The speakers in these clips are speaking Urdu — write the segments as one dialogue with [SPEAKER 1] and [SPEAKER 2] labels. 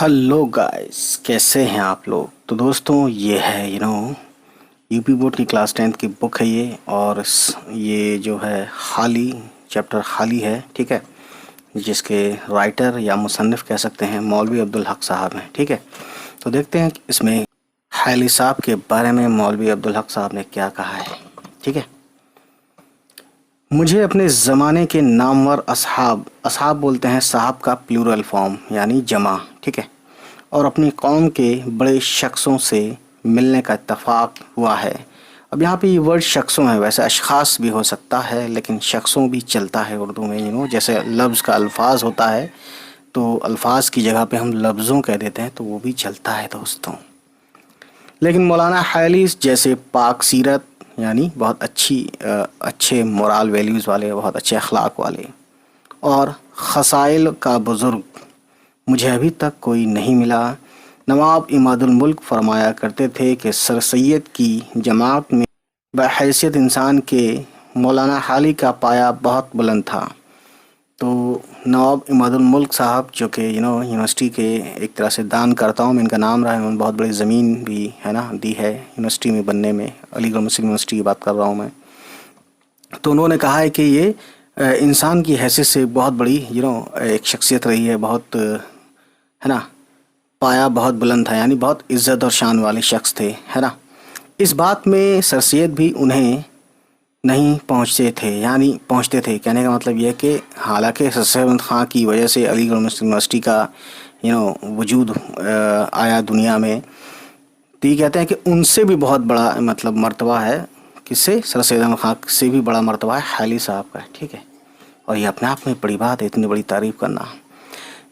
[SPEAKER 1] ہلو گائز، کیسے ہیں آپ لوگ؟ تو دوستوں یہ ہے یو پی بورڈ کی کلاس 10 کی بک ہے یہ، اور یہ جو ہے خالی چیپٹر خالی ہے، ٹھیک ہے، جس کے رائٹر یا مصنف کہہ سکتے ہیں مولوی عبدالحق صاحب ہیں، ٹھیک ہے۔ تو دیکھتے ہیں کہ اس میں خالی صاحب کے بارے میں مولوی عبدالحق صاحب نے کیا کہا ہے، ٹھیک ہے۔ مجھے اپنے زمانے کے نامور اصحاب بولتے ہیں صاحب کا پلورل فارم یعنی جمع، ٹھیک ہے، اور اپنی قوم کے بڑے شخصوں سے ملنے کا اتفاق ہوا ہے۔ اب یہاں پہ یہ ورڈ شخصوں ہے، ویسے اشخاص بھی ہو سکتا ہے لیکن شخصوں بھی چلتا ہے اردو میں، جیسے لفظ کا الفاظ ہوتا ہے تو الفاظ کی جگہ پہ ہم لفظوں کہہ دیتے ہیں تو وہ بھی چلتا ہے دوستوں۔ لیکن مولانا خیالی جیسے پاک سیرت یعنی بہت اچھے مورال ویلیوز والے، بہت اچھے اخلاق والے اور خصائل کا بزرگ مجھے ابھی تک کوئی نہیں ملا۔ نواب عماد الملک فرمایا کرتے تھے کہ سر سید کی جماعت میں بحیثیت انسان کے مولانا خیالی کا پایہ بہت بلند تھا۔ تو نواب عماد الملک صاحب جو کہ یونیورسٹی کے ایک طرح سے دان کرتاؤں میں ان کا نام رہا ہے، انہوں نے بہت بڑی زمین بھی ہے نا دی ہے یونیورسٹی میں بننے میں، علی گڑھ مسلم یونیورسٹی کی بات کر رہا ہوں میں۔ تو انہوں نے کہا ہے کہ یہ انسان کی حیثیت سے بہت بڑی ایک شخصیت رہی ہے، بہت ہے نا، پایا بہت بلند تھا، یعنی بہت عزت اور شان والے شخص تھے، ہے نا۔ اس بات میں سر سید بھی انہیں نہیں پہنچتے تھے، کہنے کا مطلب یہ ہے کہ حالانکہ سر سید احمد خان کی وجہ سے علی گڑھ مسلم یونیورسٹی کا وجود آیا دنیا میں، تو یہ کہتے ہیں کہ ان سے بھی بہت بڑا مطلب مرتبہ ہے، کس سے؟ سر سید احمد خان سے بھی بڑا مرتبہ ہے خیالی صاحب کا، ٹھیک ہے۔ اور یہ اپنے آپ میں بڑی بات ہے، اتنی بڑی تعریف کرنا۔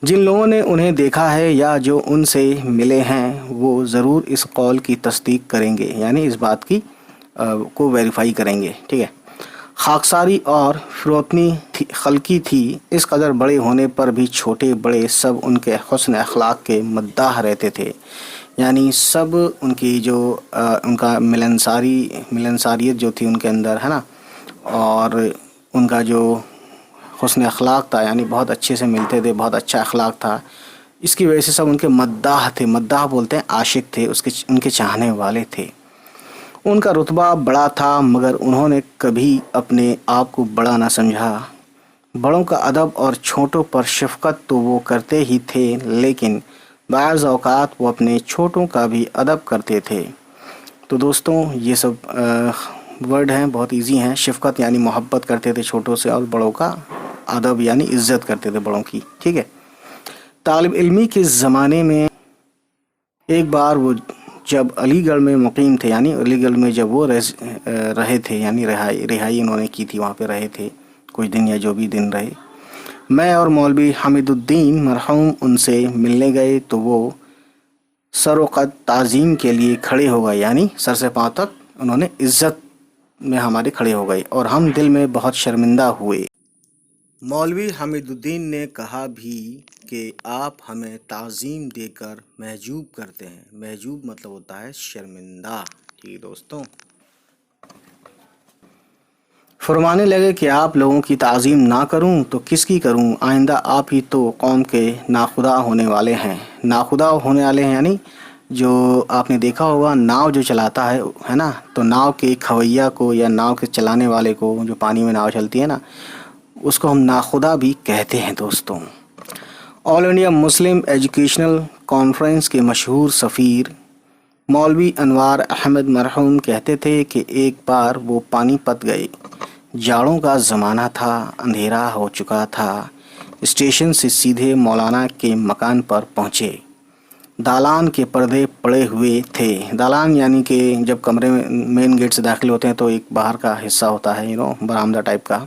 [SPEAKER 1] جن لوگوں نے انہیں دیکھا ہے یا جو ان سے ملے ہیں وہ ضرور اس قول کی تصدیق کریں گے، یعنی اس بات کی کو ویریفائی کریں گے، ٹھیک ہے۔ خاکساری اور فروتنی خلقی تھی، اس قدر بڑے ہونے پر بھی چھوٹے بڑے سب ان کے حسن اخلاق کے مداح رہتے تھے، یعنی سب ان کی جو ان کا ملنساریت جو تھی ان کے اندر، ہے نا، اور ان کا جو حسن اخلاق تھا، یعنی بہت اچھے سے ملتے تھے، بہت اچھا اخلاق تھا، اس کی وجہ سے سب ان کے مداح تھے۔ مداح بولتے ہیں عاشق تھے، ان کے چاہنے والے تھے۔ ان کا رتبہ بڑا تھا مگر انہوں نے کبھی اپنے آپ کو بڑا نہ سمجھا۔ بڑوں کا ادب اور چھوٹوں پر شفقت تو وہ کرتے ہی تھے، لیکن بعض اوقات وہ اپنے چھوٹوں کا بھی ادب کرتے تھے۔ تو دوستوں یہ سب ورڈ ہیں، بہت ایزی ہیں۔ شفقت یعنی محبت کرتے تھے چھوٹوں سے، اور بڑوں کا ادب یعنی عزت کرتے تھے بڑوں کی، ٹھیک ہے۔ طالب علمی کے زمانے میں ایک بار وہ جب علی گڑھ میں مقیم تھے، یعنی علی گڑھ میں جب وہ رہے تھے، یعنی رہائی انہوں نے کی تھی، وہاں پہ رہے تھے کچھ دن یا جو بھی دن رہے، میں اور مولوی حمید الدین مرحوم ان سے ملنے گئے تو وہ سر و قد تعظیم کے لیے کھڑے ہو گئے، یعنی سر سے پاؤں تک انہوں نے عزت میں ہمارے کھڑے ہو گئے، اور ہم دل میں بہت شرمندہ ہوئے۔ مولوی حمید الدین نے کہا بھی کہ آپ ہمیں تعظیم دے کر محجوب کرتے ہیں۔ محجوب مطلب ہوتا ہے شرمندہ، ٹھیک دوستوں۔ فرمانے لگے کہ آپ لوگوں کی تعظیم نہ کروں تو کس کی کروں؟ آئندہ آپ ہی تو قوم کے ناخدا ہونے والے ہیں۔ ناخدا ہونے والے ہیں یعنی جو آپ نے دیکھا ہوگا ناؤ جو چلاتا ہے نا، تو ناؤ کے کھویا کو یا ناؤ کے چلانے والے کو، جو پانی میں ناؤ چلتی ہے نا، اس کو ہم ناخدا بھی کہتے ہیں دوستوں۔ آل انڈیا مسلم ایجوکیشنل کانفرنس کے مشہور سفیر مولوی انوار احمد مرحوم کہتے تھے کہ ایک بار وہ پانی پت گئے، جاڑوں کا زمانہ تھا، اندھیرا ہو چکا تھا، اسٹیشن سے سیدھے مولانا کے مکان پر پہنچے۔ دالان کے پردے پڑے ہوئے تھے۔ دالان یعنی کہ جب کمرے میں مین گیٹ سے داخل ہوتے ہیں تو ایک باہر کا حصہ ہوتا ہے، برآمدہ ٹائپ کا،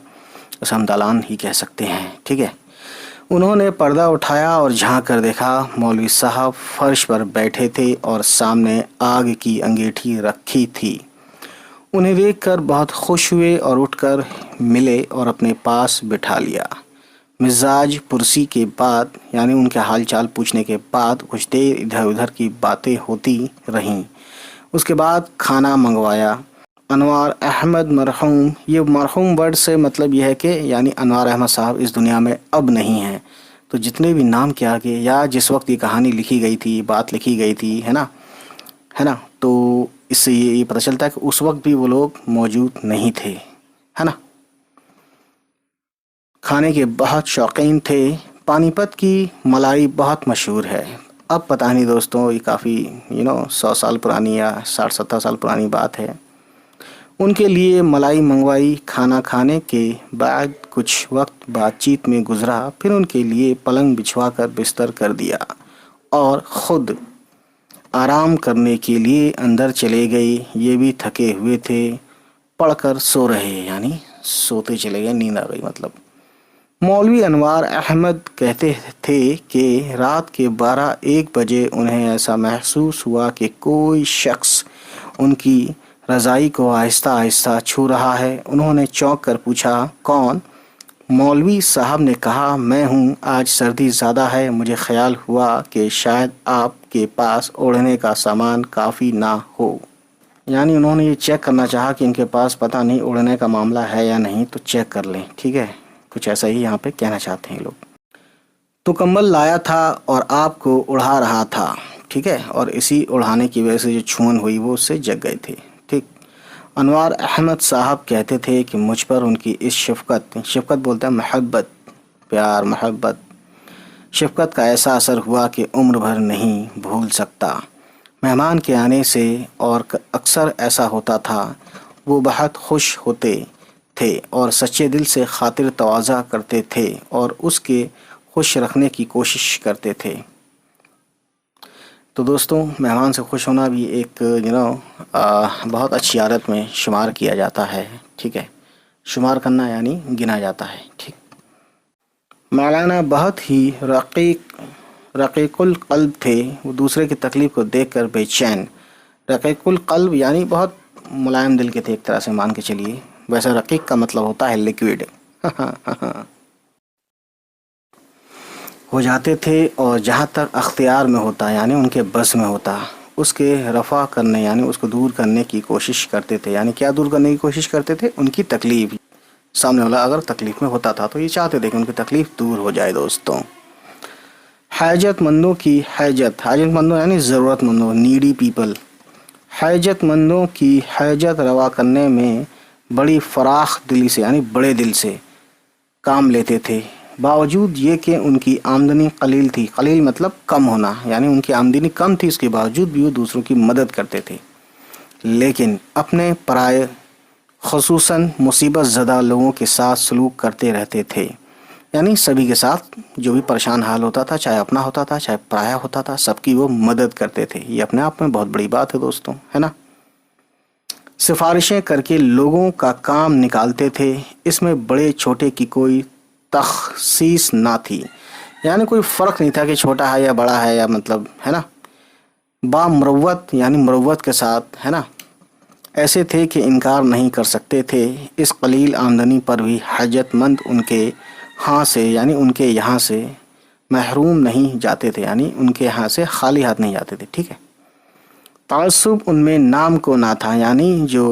[SPEAKER 1] اسے ہم دالان ہی کہہ سکتے ہیں، ٹھیک ہے۔ انہوں نے پردہ اٹھایا اور جھانک کر دیکھا، مولوی صاحب فرش پر بیٹھے تھے اور سامنے آگ کی انگیٹھی رکھی تھی۔ انہیں دیکھ کر بہت خوش ہوئے اور اٹھ کر ملے اور اپنے پاس بٹھا لیا۔ مزاج پرسی کے بعد یعنی ان کے حال چال پوچھنے کے بعد کچھ دیر ادھر ادھر کی باتیں ہوتی رہیں۔ اس کے بعد کھانا منگوایا۔ انوار احمد مرحوم، یہ مرحوم ورڈ سے مطلب یہ ہے کہ یعنی انوار احمد صاحب اس دنیا میں اب نہیں ہیں، تو جتنے بھی نام کے آگے یا جس وقت یہ کہانی لکھی گئی تھی، بات لکھی گئی تھی، ہے نا، تو اس سے یہ پتہ چلتا ہے کہ اس وقت بھی وہ لوگ موجود نہیں تھے، ہے نا۔ کھانے کے بہت شوقین تھے۔ پانی پت کی ملائی بہت مشہور ہے۔ اب پتہ نہیں دوستوں، یہ کافی 100 سال پرانی یا 60-70 سال پرانی بات ہے۔ ان کے لیے ملائی منگوائی، کھانا کھانے کے بعد کچھ وقت بات چیت میں گزرا، پھر ان کے لیے پلنگ بچھوا کر بستر کر دیا اور خود آرام کرنے کے لیے اندر چلے گئے۔ یہ بھی تھکے ہوئے تھے، پڑھ کر سو رہے، یعنی سوتے چلے گئے، نیند آ گئی مطلب۔ مولوی انوار احمد کہتے تھے کہ رات کے 12-1 بجے انہیں ایسا محسوس ہوا کہ کوئی شخص ان کی رضائی کو آہستہ آہستہ چھو رہا ہے۔ انہوں نے چونک کر پوچھا، کون؟ مولوی صاحب نے کہا، میں ہوں، آج سردی زیادہ ہے، مجھے خیال ہوا کہ شاید آپ کے پاس اوڑھنے کا سامان کافی نہ ہو۔ یعنی انہوں نے یہ چیک کرنا چاہا کہ ان کے پاس پتہ نہیں اوڑھنے کا معاملہ ہے یا نہیں، تو چیک کر لیں، ٹھیک ہے، کچھ ایسا ہی یہاں پہ کہنا چاہتے ہیں لوگ۔ تو کمبل لایا تھا اور آپ کو اڑھا رہا تھا، ٹھیک ہے، اور اسی اڑھانے کی وجہ سے جو چھون ہوئی وہ اس سے جگ گئے تھے، ٹھیک۔ انوار احمد صاحب کہتے تھے کہ مجھ پر ان کی اس شفقت بولتا ہے محبت، پیار، محبت، شفقت کا ایسا اثر ہوا کہ عمر بھر نہیں بھول سکتا۔ مہمان کے آنے سے، اور اکثر ایسا ہوتا تھا، وہ بہت خوش ہوتے تھے اور سچے دل سے خاطر تواضع کرتے تھے اور اس کے خوش رکھنے کی کوشش کرتے تھے۔ تو دوستوں، مہمان سے خوش ہونا بھی ایک بہت اچھی عادت میں شمار کیا جاتا ہے، ٹھیک ہے، شمار کرنا یعنی گنا جاتا ہے، ٹھیک۔ مولانا بہت ہی رقیق القلب تھے، وہ دوسرے کی تکلیف کو دیکھ کر بے چین۔ رقیق القلب یعنی بہت ملائم دل کے تھے، ایک طرح سے مان کے چلیے، ویسے رقیق کا مطلب ہوتا ہے لیکوڈ ہو جاتے تھے، اور جہاں تک اختیار میں ہوتا یعنی ان کے بس میں ہوتا، اس کے رفع کرنے یعنی اس کو دور کرنے کی کوشش کرتے تھے۔ یعنی کیا دور کرنے کی کوشش کرتے تھے؟ ان کی تکلیف۔ سامنے والا اگر تکلیف میں ہوتا تھا تو یہ چاہتے تھے کہ ان کی تکلیف دور ہو جائے دوستوں۔ حاجت مندوں کی حاجت مندوں یعنی ضرورت مندوں، نیڈی پیپل، حاجت مندوں کی حاجت روا کرنے میں بڑی فراخ دلی سے یعنی بڑے دل سے کام لیتے تھے۔ باوجود یہ کہ ان کی آمدنی قلیل تھی، قلیل مطلب کم ہونا، یعنی ان کی آمدنی کم تھی، اس کے باوجود بھی وہ دوسروں کی مدد کرتے تھے، لیکن اپنے پرائے خصوصاً مصیبت زدہ لوگوں کے ساتھ سلوک کرتے رہتے تھے۔ یعنی سبھی کے ساتھ جو بھی پریشان حال ہوتا تھا، چاہے اپنا ہوتا تھا چاہے پرایا ہوتا تھا، سب کی وہ مدد کرتے تھے۔ یہ اپنے آپ میں بہت بڑی بات ہے دوستوں، ہے نا۔ سفارشیں کر کے لوگوں کا کام نکالتے تھے، اس میں بڑے چھوٹے کی کوئی تخصیص نہ تھی، یعنی کوئی فرق نہیں تھا کہ چھوٹا ہے یا بڑا ہے، یا مطلب، ہے نا۔ با مروت یعنی مروت کے ساتھ، ہے نا، ایسے تھے کہ انکار نہیں کر سکتے تھے۔ اس قلیل آمدنی پر بھی حاجت مند ان کے ہاں سے یعنی ان کے یہاں سے محروم نہیں جاتے تھے، یعنی ان کے یہاں سے خالی ہاتھ نہیں جاتے تھے، ٹھیک ہے۔ تعصب ان میں نام کو نہ تھا، یعنی جو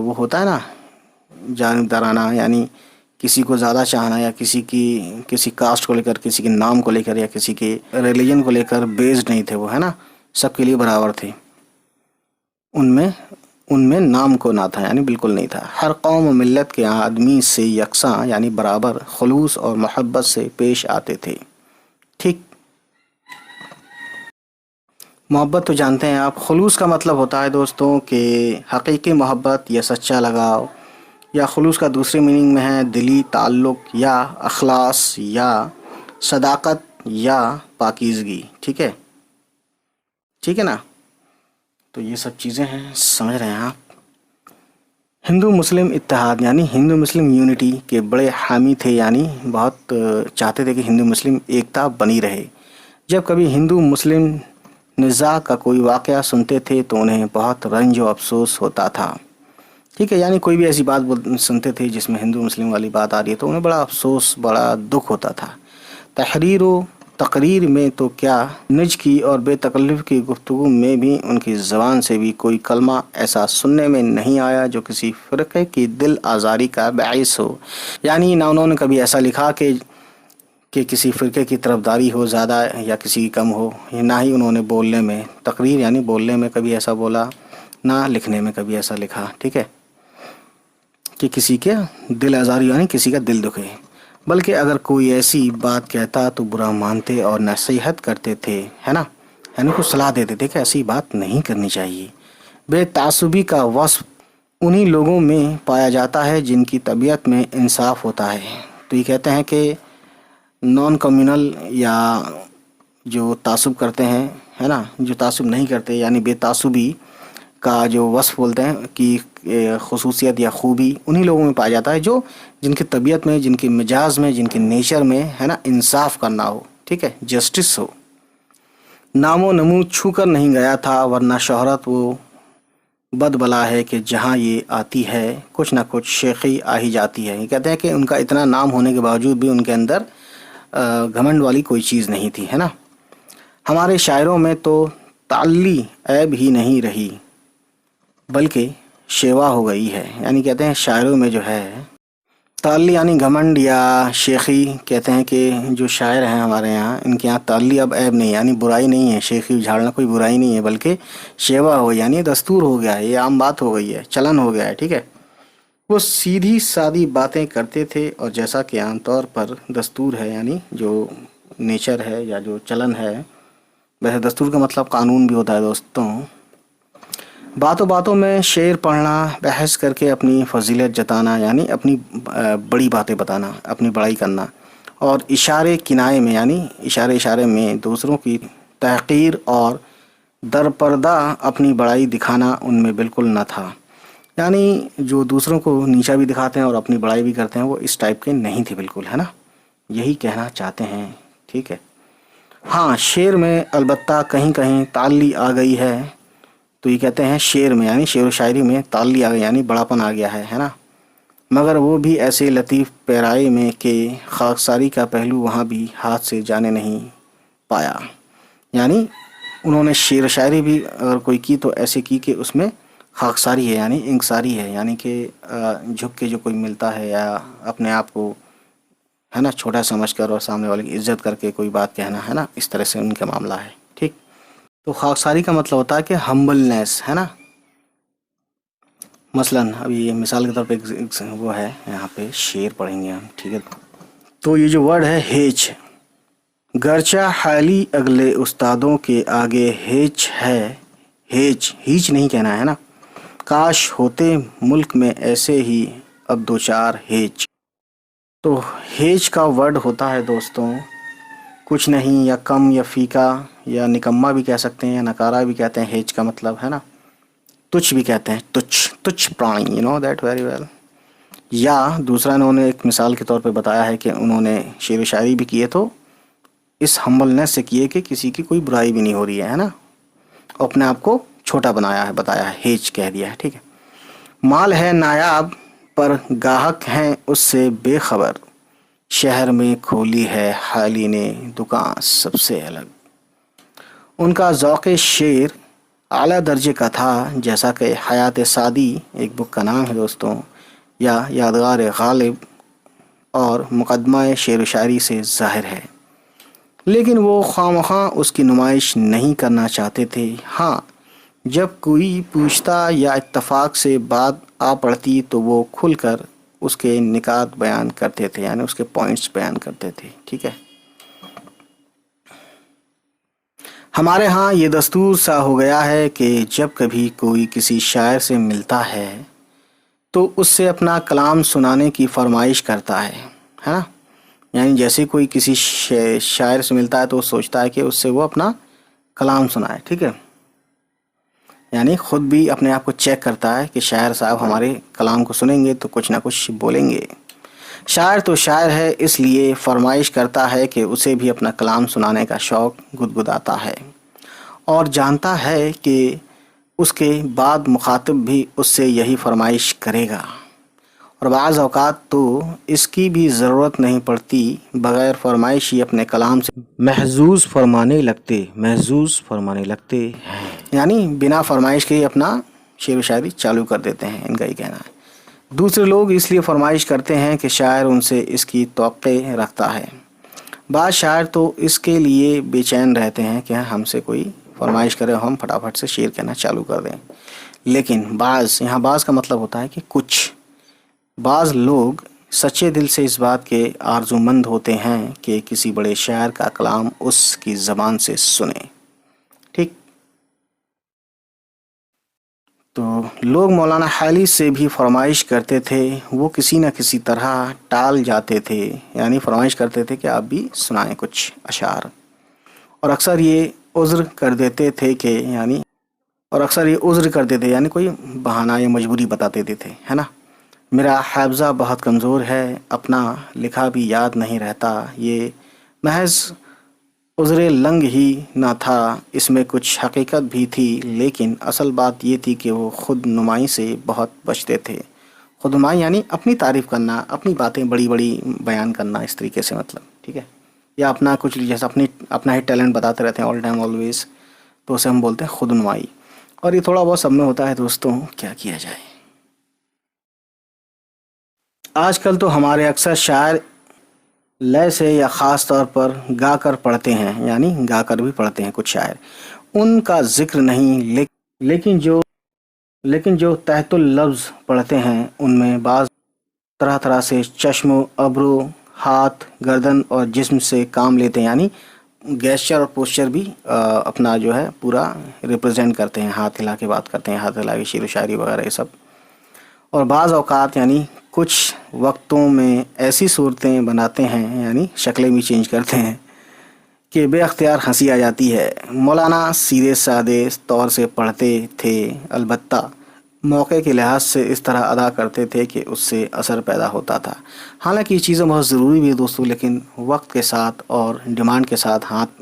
[SPEAKER 1] وہ ہوتا ہے نا جانبدارانہ، یعنی کسی کو زیادہ چاہنا یا کسی کاسٹ کو لے کر، کسی کے نام کو لے کر یا کسی کے ریلیجن کو لے کر بیسڈ نہیں تھے وہ، ہے نا، سب کے لیے برابر تھے۔ ان میں نام کو نہ تھا یعنی بالکل نہیں تھا۔ ہر قوم و ملت کے آدمی سے یکساں یعنی برابر خلوص اور محبت سے پیش آتے تھے، ٹھیک۔ محبت تو جانتے ہیں آپ، خلوص کا مطلب ہوتا ہے دوستوں کہ حقیقی محبت یا سچا لگاؤ، یا خلوص کا دوسرے میننگ میں ہے دلی تعلق یا اخلاص یا صداقت یا پاکیزگی، ٹھیک ہے نا۔ تو یہ سب چیزیں ہیں، سمجھ رہے ہیں آپ۔ ہندو مسلم اتحاد یعنی ہندو مسلم یونٹی کے بڑے حامی تھے، یعنی بہت چاہتے تھے کہ ہندو مسلم ایکتا بنی رہے۔ جب کبھی ہندو مسلم نزاع کا کوئی واقعہ سنتے تھے تو انہیں بہت رنج و افسوس ہوتا تھا، ٹھیک ہے، یعنی کوئی بھی ایسی بات سنتے تھے جس میں ہندو مسلم والی بات آ رہی ہے تو انہیں بڑا افسوس، بڑا دکھ ہوتا تھا۔ تحریر و تقریر میں تو کیا، نج کی اور بے تکلف کی گفتگو میں بھی ان کی زبان سے بھی کوئی کلمہ ایسا سننے میں نہیں آیا جو کسی فرقے کی دل آزاری کا باعث ہو۔ یعنی نہ انہوں نے کبھی ایسا لکھا کہ کہ کسی فرقے کی طرفداری ہو زیادہ یا کسی کی کم ہو، نہ ہی انہوں نے بولنے میں تقریر یعنی بولنے میں کبھی ایسا بولا، نہ لکھنے میں کبھی ایسا لکھا، ٹھیک ہے، کہ کسی کے دل آزاری یعنی کسی کا دل دکھے، بلکہ اگر کوئی ایسی بات کہتا تو برا مانتے اور نصیحت کرتے تھے، ہے نا، یعنی کو صلاح دیتے تھے کہ ایسی بات نہیں کرنی چاہیے۔ بے تعصبی کا وصف انہی لوگوں میں پایا جاتا ہے جن کی طبیعت میں انصاف ہوتا ہے۔ تو یہ کہتے ہیں کہ نان کمیونل یا جو تعصب کرتے ہیں، ہے نا، جو تعصب نہیں کرتے یعنی بے تعصبی کا جو وصف بولتے ہیں کہ خصوصیت یا خوبی انہی لوگوں میں پایا جاتا ہے جو جن کی طبیعت میں، جن کے مزاج میں، جن کے نیچر میں، ہے نا، انصاف کرنا ہو، ٹھیک ہے، جسٹس ہو۔ نام و نمود چھو کر نہیں گیا تھا، ورنہ شہرت وہ بد بلا ہے کہ جہاں یہ آتی ہے کچھ نہ کچھ شیخی آ ہی جاتی ہے۔ یہ کہتے ہیں کہ ان کا اتنا نام ہونے کے باوجود بھی ان کے اندر گھمنڈ والی کوئی چیز نہیں تھی، ہے نا۔ ہمارے شاعروں میں تو تعلی عیب ہی نہیں رہی بلکہ شیوا ہو گئی ہے، یعنی کہتے ہیں شاعروں میں جو ہے تعلی یعنی گھمنڈ یا شیخی، کہتے ہیں کہ جو شاعر ہیں ہمارے یہاں ان کے یہاں تعلی اب عیب نہیں، یعنی برائی نہیں ہے، شیخی جھاڑنا کوئی برائی نہیں ہے، بلکہ شیوا ہو یعنی دستور ہو گیا ہے، یہ عام بات ہو گئی ہے، چلن ہو گیا ہے، ٹھیک ہے۔ وہ سیدھی سادی باتیں کرتے تھے اور جیسا کہ عام طور پر دستور ہے یعنی جو نیچر ہے یا جو چلن ہے، ویسے دستور کا مطلب قانون بھی ہوتا ہے دوستوں، باتوں باتوں میں شعر پڑھنا، بحث کر کے اپنی فضیلت جتانا یعنی اپنی بڑی باتیں بتانا، اپنی بڑائی کرنا، اور اشارے کنائے میں یعنی اشارے میں دوسروں کی تحقیر اور درپردہ اپنی بڑائی دکھانا ان میں بالکل نہ تھا، یعنی جو دوسروں کو نیچا بھی دکھاتے ہیں اور اپنی بڑائی بھی کرتے ہیں وہ اس ٹائپ کے نہیں تھے بالکل، ہے نا، یہی کہنا چاہتے ہیں، ٹھیک ہے۔ ہاں شعر میں البتہ کہیں کہیں تعلی آ گئی ہے، تو یہ کہتے ہیں شعر میں یعنی شعر و شاعری میں تعلی آ گئی یعنی بڑاپن آ گیا ہے نا، مگر وہ بھی ایسے لطیف پیرائے میں کہ خاکساری کا پہلو وہاں بھی ہاتھ سے جانے نہیں پایا، یعنی انہوں نے شعر و شاعری بھی اگر کوئی کی تو ایسے کی کہ اس میں خاکساری ہے یعنی انکساری ہے، یعنی کہ جھک کے جو کوئی ملتا ہے یا اپنے آپ کو، ہے نا، چھوٹا سمجھ کر اور سامنے والے کی عزت کر کے کوئی بات کہنا، ہے نا، اس طرح سے ان کا معاملہ ہے، ٹھیک۔ تو خاکساری کا مطلب ہوتا ہے کہ ہمبلنیس، ہے نا، مثلا ابھی یہ مثال کے طور پہ وہ ہے، یہاں پہ شعر پڑھیں گے ہم، ٹھیک ہے۔ تو یہ جو ورڈ ہے ہیچ، گرچہ حالی اگلے استادوں کے آگے ہیچ ہے، ہیچ نہیں کہنا ہے نا، کاش ہوتے ملک میں ایسے ہی اب دو چار ہیچ۔ تو ہیچ کا ورڈ ہوتا ہے دوستوں کچھ نہیں، یا کم یا فیکا یا نکما بھی کہہ سکتے ہیں یا نکارا بھی کہتے ہیں، ہیچ کا مطلب، ہے نا، تچھ بھی کہتے ہیں، تچھ پرانی، you know that very well. یا دوسرا انہوں نے ایک مثال کے طور پہ بتایا ہے کہ انہوں نے شعر و شاعری بھی کیے تو اس ہمبلنس سے کیے کہ کسی کی کوئی برائی بھی نہیں ہو رہی ہے نا، اپنے آپ کو چھوٹا بنایا ہے، بتایا ہے، ہیچ کہہ دیا ہے، ٹھیک ہے۔ مال ہے نایاب پر گاہک ہیں اس سے بے خبر، شہر میں کھولی ہے حالی نے دکان سب سے الگ۔ ان کا ذوق شعر اعلیٰ درجے کا تھا، جیسا کہ حیات سعدی ایک بک کا نام ہے دوستوں، یا یادگار غالب اور مقدمہ شعر و شاعری سے ظاہر ہے، لیکن وہ خواہ اس کی نمائش نہیں کرنا چاہتے تھے۔ ہاں جب کوئی پوچھتا یا اتفاق سے بات آ پڑتی تو وہ کھل کر اس کے نکات بیان کرتے تھے، یعنی اس کے پوائنٹس بیان کرتے تھے، ٹھیک ہے۔ ہمارے ہاں یہ دستور سا ہو گیا ہے کہ جب کبھی کوئی کسی شاعر سے ملتا ہے تو اس سے اپنا کلام سنانے کی فرمائش کرتا ہے نا، یعنی جیسے کوئی کسی شاعر سے ملتا ہے تو وہ سوچتا ہے کہ اس سے وہ اپنا کلام سنائے، ٹھیک ہے، یعنی خود بھی اپنے آپ کو چیک کرتا ہے کہ شاعر صاحب ہمارے کلام کو سنیں گے تو کچھ نہ کچھ بولیں گے۔ شاعر تو شاعر ہے، اس لیے فرمائش کرتا ہے کہ اسے بھی اپنا کلام سنانے کا شوق گدگداتا ہے، اور جانتا ہے کہ اس کے بعد مخاطب بھی اس سے یہی فرمائش کرے گا، اور بعض اوقات تو اس کی بھی ضرورت نہیں پڑتی، بغیر فرمائش ہی اپنے کلام سے محظوظ فرمانے لگتے ہیں، یعنی بنا فرمائش کے ہی اپنا شعر و شاعری چالو کر دیتے ہیں، ان کا ہی کہنا ہے۔ دوسرے لوگ اس لیے فرمائش کرتے ہیں کہ شاعر ان سے اس کی توقع رکھتا ہے، بعض شاعر تو اس کے لیے بے چین رہتے ہیں کہ ہم سے کوئی فرمائش کرے ہم پھٹافٹ سے شعر کہنا چالو کر دیں، لیکن بعض کا مطلب ہوتا ہے کہ بعض لوگ سچے دل سے اس بات کے آرزومند ہوتے ہیں کہ کسی بڑے شاعر کا کلام اس کی زبان سے سنیں، ٹھیک۔ تو لوگ مولانا حالی سے بھی فرمائش کرتے تھے، وہ کسی نہ کسی طرح ٹال جاتے تھے، یعنی فرمائش کرتے تھے کہ آپ بھی سنائیں کچھ اشعار، اور اکثر یہ عذر کر دیتے تھے یعنی کوئی بہانہ یا مجبوری بتا دیتے تھے، ہے نا۔ میرا حافظہ بہت کمزور ہے، اپنا لکھا بھی یاد نہیں رہتا، یہ محض عذر لنگ ہی نہ تھا، اس میں کچھ حقیقت بھی تھی، لیکن اصل بات یہ تھی کہ وہ خود نمائی سے بہت بچتے تھے۔ خود نمائی یعنی اپنی تعریف کرنا، اپنی باتیں بڑی بڑی بیان کرنا، اس طریقے سے مطلب، ٹھیک ہے، یا اپنا کچھ جیسا اپنا ہی ٹیلنٹ بتاتے رہتے ہیں آل ٹائم آلویز، تو اسے ہم بولتے ہیں خود نمائی، اور یہ تھوڑا بہت سب میں ہوتا ہے دوستوں، کیا کیا جائے۔ آج کل تو ہمارے اکثر شاعر لے سے یا خاص طور پر گا کر پڑھتے ہیں، یعنی گا کر بھی پڑھتے ہیں کچھ شاعر، ان کا ذکر نہیں، لیکن جو تحت اللفظ پڑھتے ہیں ان میں بعض طرح طرح سے چشم و ابرو، ہاتھ، گردن اور جسم سے کام لیتے ہیں، یعنی گیسچر اور پوسچر بھی اپنا جو ہے پورا ریپرزینٹ کرتے ہیں، ہاتھ ہلا کے بات کرتے ہیں، ہاتھ ہلا کے شعر و شاعری وغیرہ یہ سب، اور بعض اوقات یعنی کچھ وقتوں میں ایسی صورتیں بناتے ہیں، یعنی شکلیں بھی چینج کرتے ہیں کہ بے اختیار ہنسی آ جاتی ہے۔ مولانا سیدھے سادے طور سے پڑھتے تھے، البتہ موقع کے لحاظ سے اس طرح ادا کرتے تھے کہ اس سے اثر پیدا ہوتا تھا۔ حالانکہ یہ چیزیں بہت ضروری بھی ہے دوستوں، لیکن وقت کے ساتھ اور ڈیمانڈ کے ساتھ ہاتھ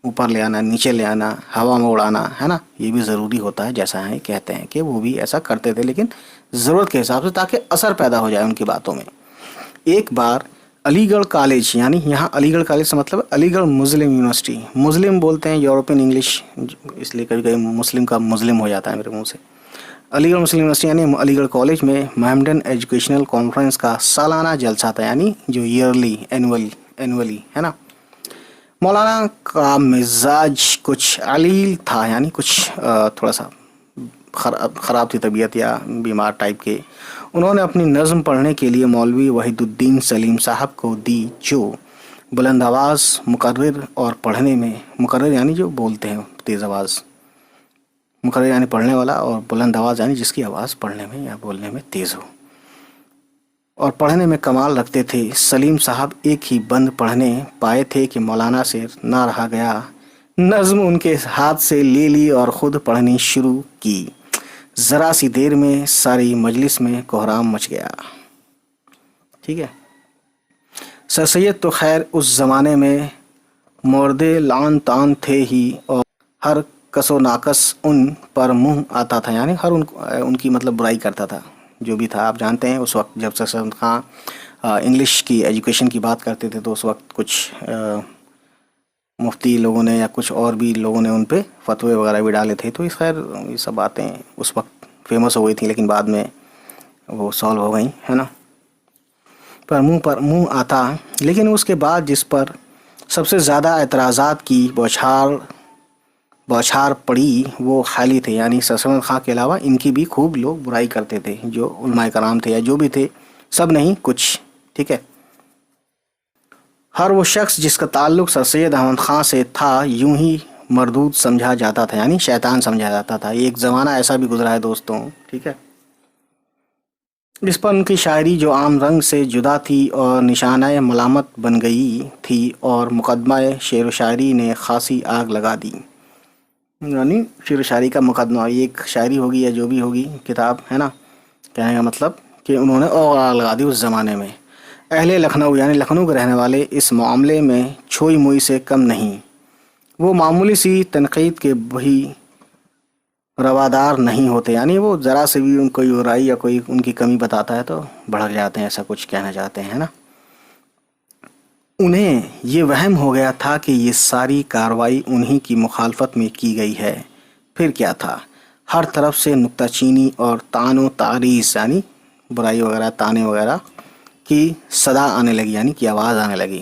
[SPEAKER 1] اوپر لے آنا، نیچے لے آنا، ہوا میں اڑانا، ہے نا، یہ بھی ضروری ہوتا ہے، جیسا ہے کہتے ہیں کہ وہ بھی ایسا کرتے تھے، لیکن ضرورت کے حساب سے، تاکہ اثر پیدا ہو جائے ان کی باتوں میں۔ ایک بار علی گڑھ کالج، یعنی یہاں علی گڑھ کالج سے مطلب علی گڑھ مسلم یونیورسٹی، مسلم بولتے ہیں یورپین انگلش، اس لیے کبھی کبھی مسلم کا مسلم ہو جاتا ہے میرے منہ سے، علی گڑھ مسلم یونیورسٹی یعنی علی گڑھ کالج میں محمدن ایجوکیشنل کانفرنس کا سالانہ جلسہ تھا، یعنی جو اینولی ہے نا۔ مولانا کا مزاج کچھ علیل تھا، یعنی کچھ تھوڑا سا خراب تھی طبیعت یا بیمار ٹائپ کے۔ انہوں نے اپنی نظم پڑھنے کے لیے مولوی وحید الدین سلیم صاحب کو دی، جو بلند آواز مقرر اور پڑھنے میں، مقرر یعنی جو بولتے ہیں تیز آواز، مقرر یعنی پڑھنے والا، اور بلند آواز یعنی جس کی آواز پڑھنے میں یا بولنے میں تیز ہو اور پڑھنے میں کمال رکھتے تھے۔ سلیم صاحب ایک ہی بند پڑھنے پائے تھے کہ مولانا سے نہ رہا گیا، نظم ان کے ہاتھ سے لے لی اور خود پڑھنی شروع کی۔ ذرا سی دیر میں ساری مجلس میں کوہرام مچ گیا، ٹھیک ہے۔ سر سید تو خیر اس زمانے میں مورد لعن طعن تھے ہی، اور ہر کس و ناقص ان پر منہ آتا تھا، یعنی ہر ان کی مطلب برائی کرتا تھا، جو بھی تھا۔ آپ جانتے ہیں اس وقت جب سر سید خان انگلش کی ایجوکیشن کی بات کرتے تھے تو اس وقت کچھ مفتی لوگوں نے یا کچھ اور بھی لوگوں نے ان پہ فتوے وغیرہ بھی ڈالے تھے، تو اس خیر یہ سب باتیں اس وقت فیمس ہو گئی تھیں، لیکن بعد میں وہ سالو ہو گئیں، ہے نا۔ پر منہ آتا، لیکن اس کے بعد جس پر سب سے زیادہ اعتراضات کی بوچھار پڑی وہ خالی تھے، یعنی سر سید خان کے علاوہ ان کی بھی خوب لوگ برائی کرتے تھے، جو علماء کرام تھے یا جو بھی تھے، سب نہیں کچھ، ٹھیک ہے۔ ہر وہ شخص جس کا تعلق سر سید احمد خان سے تھا یوں ہی مردود سمجھا جاتا تھا، یعنی شیطان سمجھا جاتا تھا۔ ایک زمانہ ایسا بھی گزرا ہے دوستوں، ٹھیک ہے، اس پر ان کی شاعری جو عام رنگ سے جدا تھی اور نشانہ ملامت بن گئی تھی، اور مقدمہ شعر و شاعری نے خاصی آگ لگا دی، یعنی شعر و شاعری کا مقدمہ، ایک شاعری ہوگی یا جو بھی ہوگی کتاب، ہے نا، کہنے کا مطلب کہ انہوں نے آگ لگا دی اس زمانے میں۔ اہل لکھنؤ یعنی لکھنؤ کے رہنے والے اس معاملے میں چھوئی موئی سے کم نہیں، وہ معمولی سی تنقید کے بھی روادار نہیں ہوتے، یعنی وہ ذرا سے بھی ان کوئی برائی یا کوئی ان کی کمی بتاتا ہے تو بھڑک جاتے ہیں، ایسا کچھ کہنا چاہتے ہیں نا۔ انہیں یہ وہم ہو گیا تھا کہ یہ ساری کارروائی انہی کی مخالفت میں کی گئی ہے، پھر کیا تھا، ہر طرف سے نکتہ چینی اور طعن و تعریض یعنی برائی وغیرہ، طعنے وغیرہ کی صدا آنے لگی، یعنی کی آواز آنے لگی۔